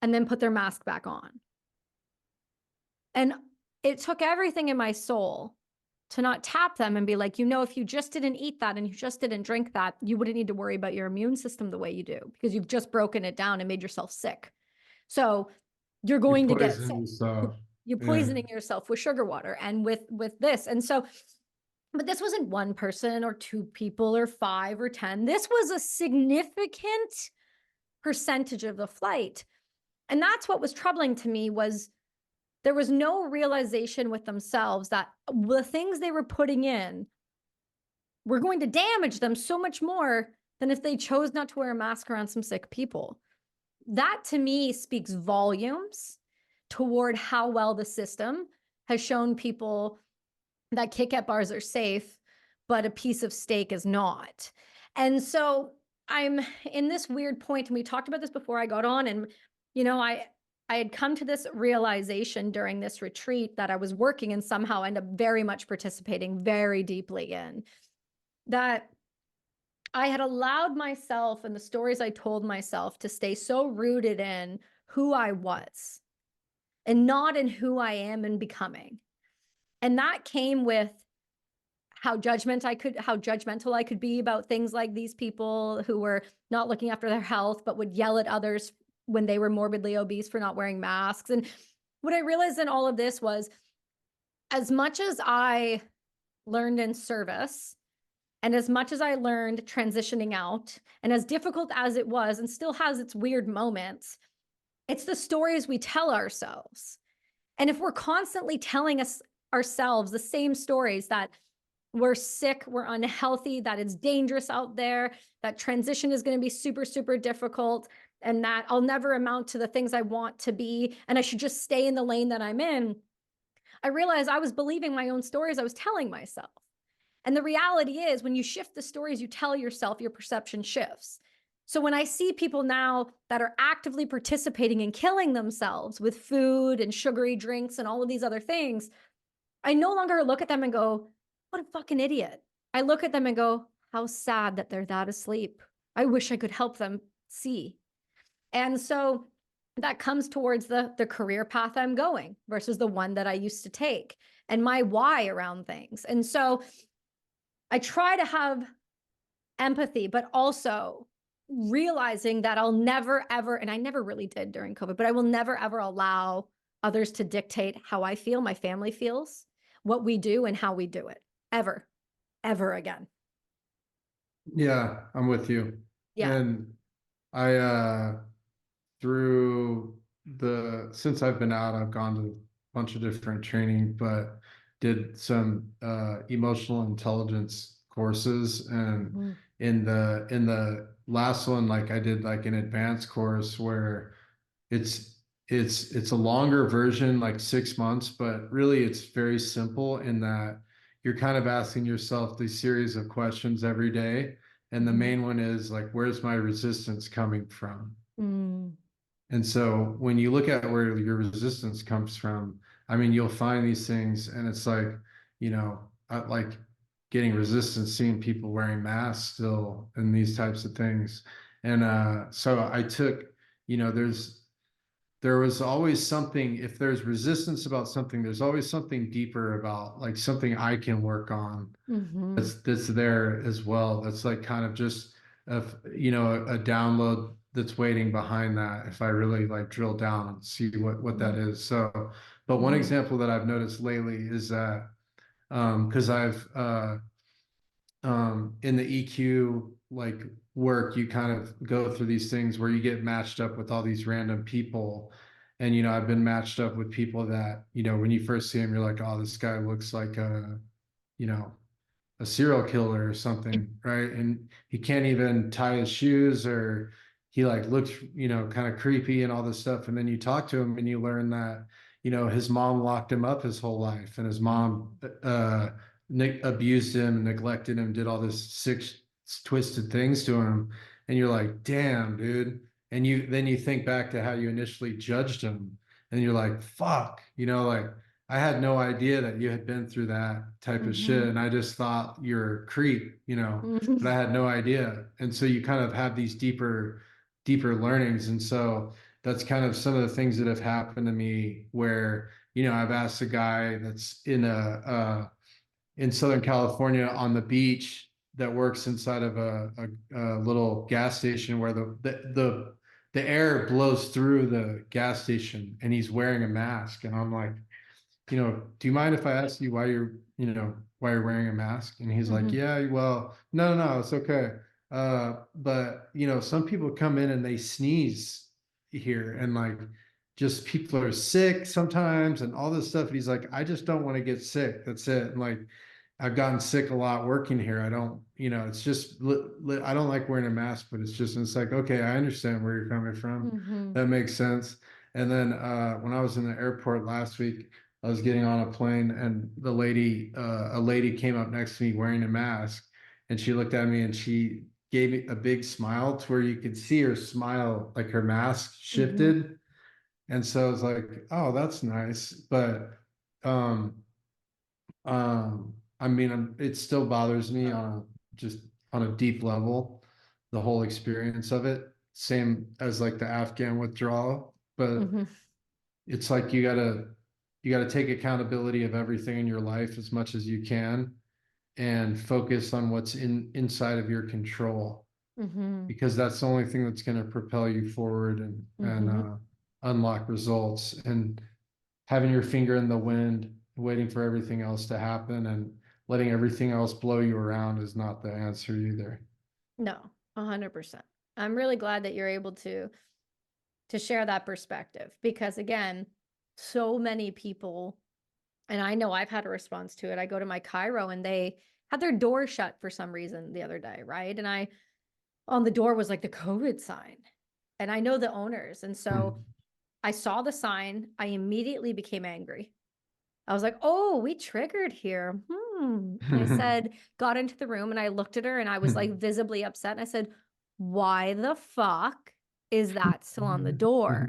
and then put their mask back on. And it took everything in my soul to not tap them and be like, if you just didn't eat that and you just didn't drink that, you wouldn't need to worry about your immune system the way you do because you've just broken it down and made yourself sick. So you're You going to get poison sick. yourself. You're Yeah. poisoning yourself with sugar water and with this. And so, but this wasn't one person or two people or 5 or 10. This was a significant percentage of the flight. And that's what was troubling to me was there was no realization with themselves that the things they were putting in were going to damage them so much more than if they chose not to wear a mask around some sick people. That to me speaks volumes toward how well the system has shown people that Kit Kat bars are safe, but a piece of steak is not. And so I'm in this weird point, and we talked about this before I got on, and I had come to this realization during this retreat that I was working and somehow end up very much participating very deeply in, that I had allowed myself and the stories I told myself to stay so rooted in who I was and not in who I am and becoming. And that came with how judgmental I could be about things like these people who were not looking after their health, but would yell at others when they were morbidly obese for not wearing masks. And what I realized in all of this was, as much as I learned in service, and as much as I learned transitioning out, and as difficult as it was, and still has its weird moments, it's the stories we tell ourselves. And if we're constantly telling ourselves the same stories that we're sick, we're unhealthy, that it's dangerous out there, that transition is going to be super, super difficult, and that I'll never amount to the things I want to be, and I should just stay in the lane that I'm in, I realized I was believing my own stories I was telling myself. And the reality is, when you shift the stories you tell yourself, your perception shifts. So when I see people now that are actively participating in killing themselves with food and sugary drinks and all of these other things, I no longer look at them and go, what a fucking idiot. I look at them and go, how sad that they're that asleep. I wish I could help them see. And so that comes towards the career path I'm going versus the one that I used to take and my why around things. And so I try to have empathy, but also realizing that I'll never, ever, and I never really did during COVID, but I will never, ever allow others to dictate how I feel, my family feels, what we do, and how we do it. Ever, ever again. Yeah, I'm with you. Yeah. And I since I've been out, I've gone to a bunch of different training, but did some emotional intelligence courses. And Mhm. in the last one, like I did like an advanced course where it's a longer version, like 6 months, but really it's very simple in that you're kind of asking yourself these series of questions every day. And the main one is like, where's my resistance coming from? Mm. And so when you look at where your resistance comes from, I mean, you'll find these things, and it's like, like getting resistance, seeing people wearing masks still, and these types of things. And so I took, there was always something, if there's resistance about something, there's always something deeper about, like, something I can work on Mm-hmm. that's there as well. That's like kind of just a download that's waiting behind that if I really like drill down and see what that is. So, but one Mm-hmm. example that I've noticed lately is that because I've in the EQ like work, you kind of go through these things where you get matched up with all these random people. And I've been matched up with people that, when you first see them, you're like, oh, this guy looks like you know, a serial killer or something, right? And he can't even tie his shoes, or he like looks, kind of creepy and all this stuff. And then you talk to him and you learn that, his mom locked him up his whole life, and his mom abused him, neglected him, did all this sick, twisted things to him. And you're like, damn, dude. And then you think back to how you initially judged him, and you're like, fuck, like I had no idea that you had been through that type of shit. Mm-hmm. And I just thought you're a creep, but Mm-hmm. I had no idea. And so you kind of have these deeper learnings. And so that's kind of some of the things that have happened to me where, I've asked a guy that's in Southern California on the beach that works inside of a little gas station where the air blows through the gas station, and he's wearing a mask. And I'm like, do you mind if I ask you why you're wearing a mask? And he's like, Mm-hmm. yeah, well, no, no, no, it's okay. But some people come in and they sneeze here, and like, just people are sick sometimes and all this stuff. And he's like, I just don't want to get sick. That's it. And like, I've gotten sick a lot working here. I don't, it's just, I don't like wearing a mask, but it's like, okay, I understand where you're coming from. Mm-hmm. That makes sense. And then when I was in the airport last week, I was getting on a plane, and a lady came up next to me wearing a mask, and she looked at me and she gave me a big smile to where you could see her smile, like her mask Mm-hmm. shifted. And so I was like, oh, that's nice. But um, I mean, it still bothers me just on a deep level, the whole experience of it. Same as like the Afghan withdrawal, but Mm-hmm. it's like you gotta take accountability of everything in your life as much as you can, and focus on what's inside of your control, Mm-hmm. because that's the only thing that's going to propel you forward and Mm-hmm. unlock results. And having your finger in the wind, waiting for everything else to happen and letting everything else blow you around is not the answer either. No, 100%. I'm really glad that you're able to share that perspective, because again, so many people, and I know I've had a response to it. I go to my Cairo and they had their door shut for some reason the other day, right? And I on the door was like the COVID sign. And I know the owners. And so I saw the sign. I immediately became angry. I was like, oh, we triggered here. And I said, got into the room and I looked at her and I was like visibly upset. And I said, why the fuck is that still on the door?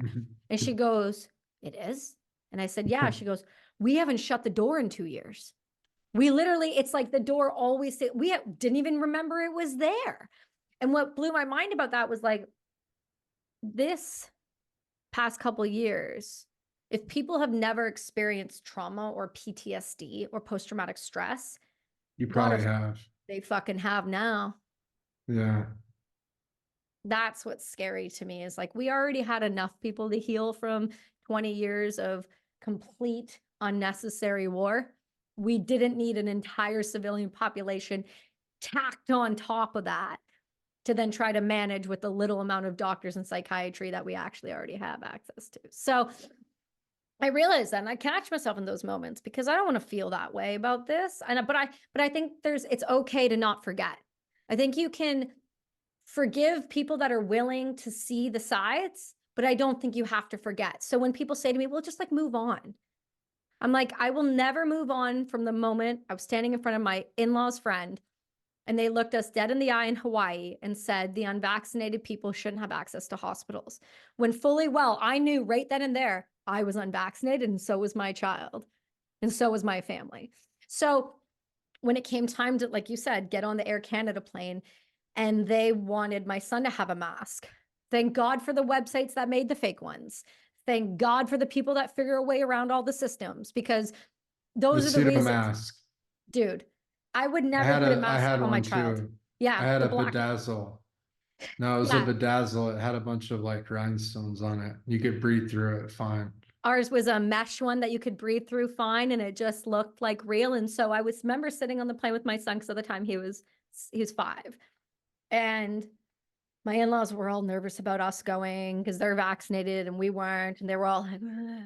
And she goes, it is. And I said, yeah. She goes, we haven't shut the door in 2 years. We literally, it's like the door always, didn't even remember it was there. And what blew my mind about that was like, this past couple years, if people have never experienced trauma or PTSD or post-traumatic stress, You God, probably if have. they fucking have now. Yeah. That's what's scary to me, is like we already had enough people to heal from 20 years of complete unnecessary war. We didn't need an entire civilian population tacked on top of that to then try to manage with the little amount of doctors and psychiatry that we actually already have access to. So I realize that, and I catch myself in those moments because I don't want to feel that way about this. But I think it's okay to not forget. I think you can forgive people that are willing to see the sides, but I don't think you have to forget. So when people say to me, well, just like move on. I'm like, I will never move on from the moment I was standing in front of my in-law's friend And they looked us dead in the eye in Hawaii and said the unvaccinated people shouldn't have access to hospitals. When fully well, I knew right then and there I was unvaccinated, and so was my child, and so was my family. So when it came time to, like you said, get on the Air Canada plane, and they wanted my son to have a mask. Thank God for the websites that made the fake ones. Thank God for the people that figure a way around all the systems, because The those are the pseudo reasons, mask. dude. I would never put a I mask had on my one child. too. I Yeah, had the a black. bedazzle. No, it was a Yeah, bedazzle. It had a bunch of like rhinestones on it. You could breathe through it fine. ours was a mesh one that you could breathe through fine, and it just looked like real. And so I was remember sitting on the plane with my son, because at the time he was 5, and my in-laws were all nervous about us going because they're vaccinated and we weren't, and they were all like,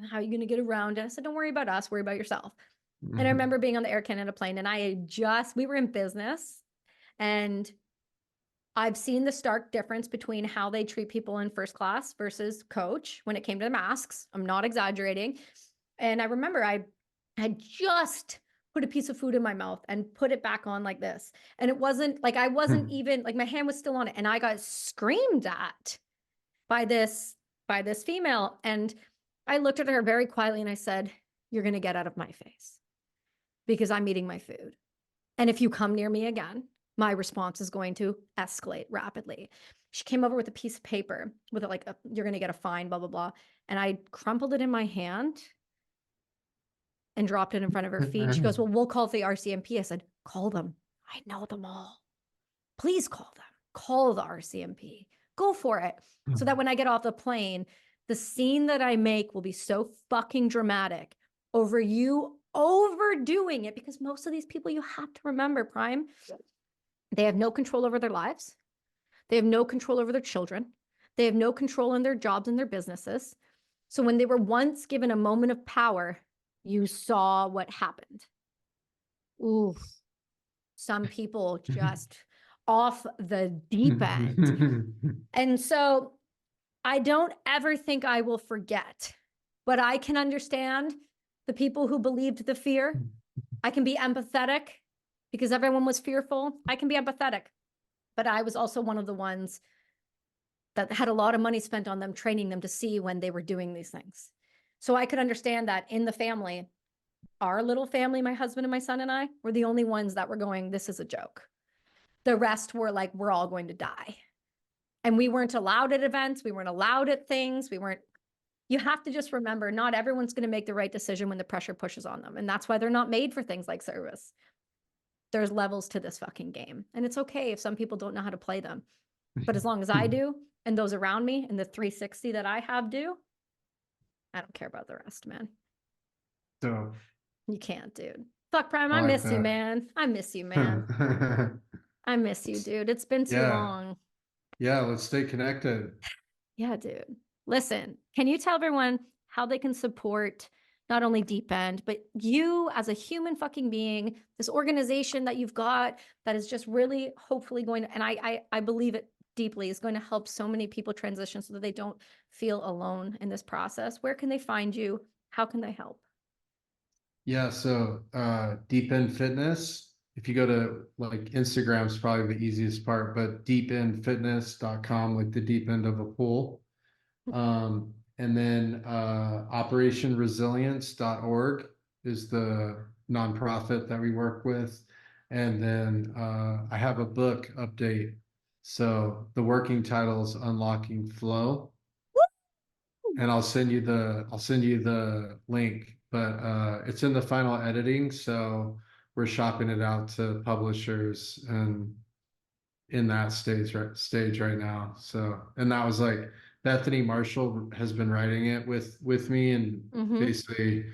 how are you going to get around it? I said, don't worry about us, worry about yourself. And I remember being on the Air Canada plane, and we were in business, and I've seen the stark difference between how they treat people in first class versus coach when it came to the masks. I'm not exaggerating. And I remember I had just put a piece of food in my mouth and put it back on like this. And it wasn't like, I wasn't even like, my hand was still on it. And I got screamed at by this female. And I looked at her very quietly and I said, you're going to get out of my face, because I'm eating my food. And if you come near me again, my response is going to escalate rapidly. She came over with a piece of paper with it, like, you're going to get a fine, blah, blah, blah. And I crumpled it in my hand and dropped it in front of her feet. She goes, well, we'll call the RCMP. I said, call them. I know them all. Please call them. Call the RCMP. Go for it. So that when I get off the plane, the scene that I make will be so fucking dramatic over you overdoing it, because most of these people, you have to remember, Prime, they have no control over their lives. They have no control over their children. They have no control in their jobs and their businesses. So when they were once given a moment of power, you saw what happened. Ooh, some people just off the deep end. And so I don't ever think I will forget, but I can understand the people who believed the fear. I can be empathetic because everyone was fearful. I can be empathetic, but I was also one of the ones that had a lot of money spent on them, training them to see when they were doing these things. So I could understand that in the family, our little family, my husband and my son and I, were the only ones that were going, this is a joke. The rest were like, we're all going to die. And we weren't allowed at events. We weren't allowed at things. You have to just remember, not everyone's going to make the right decision when the pressure pushes on them. And that's why they're not made for things like service. There's levels to this fucking game. And it's okay if some people don't know how to play them. But as long as I do, and those around me, and the 360 that I have do, I don't care about the rest, man. So You can't, dude. Fuck, Prime, I I like miss you, that. man. I miss you, man. I miss you, dude. It's been too Yeah. long. Yeah. Let's stay connected. Yeah, dude. Listen, can you tell everyone how they can support not only Deep End, but you as a human fucking being, this organization that you've got that is just really hopefully going to, and I believe it deeply, is going to help so many people transition so that they don't feel alone in this process. Where can they find you? How can they help? Yeah. So Deep End Fitness. If you go to like Instagram's probably the easiest part, but deependfitness.com, like the deep end of a pool. And then operationresilience.org is the nonprofit that we work with. And then I have a book update. So the working title is Unlocking Flow. And I'll send you the link, but it's in the final editing, so we're shopping it out to publishers and in that stage right now. So, and that was like Bethany Marshall has been writing it with me and Mm-hmm. basically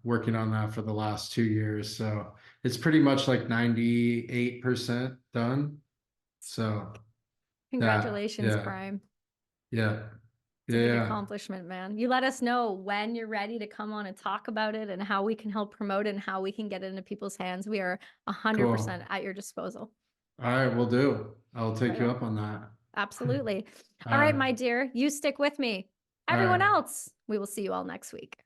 working on that for the last 2 years. So it's pretty much like 98% done. So that Congratulations, yeah, Prime. yeah, It's a big yeah, accomplishment, man. You let us know when you're ready to come on and talk about it and how we can help promote it and how we can get it into people's hands. We are cool. 100% at your disposal. All right, we'll do. I'll take Right you on. up on that. Absolutely. All All right, right. my dear, you stick with me. All Everyone right. else, we will see you all next week.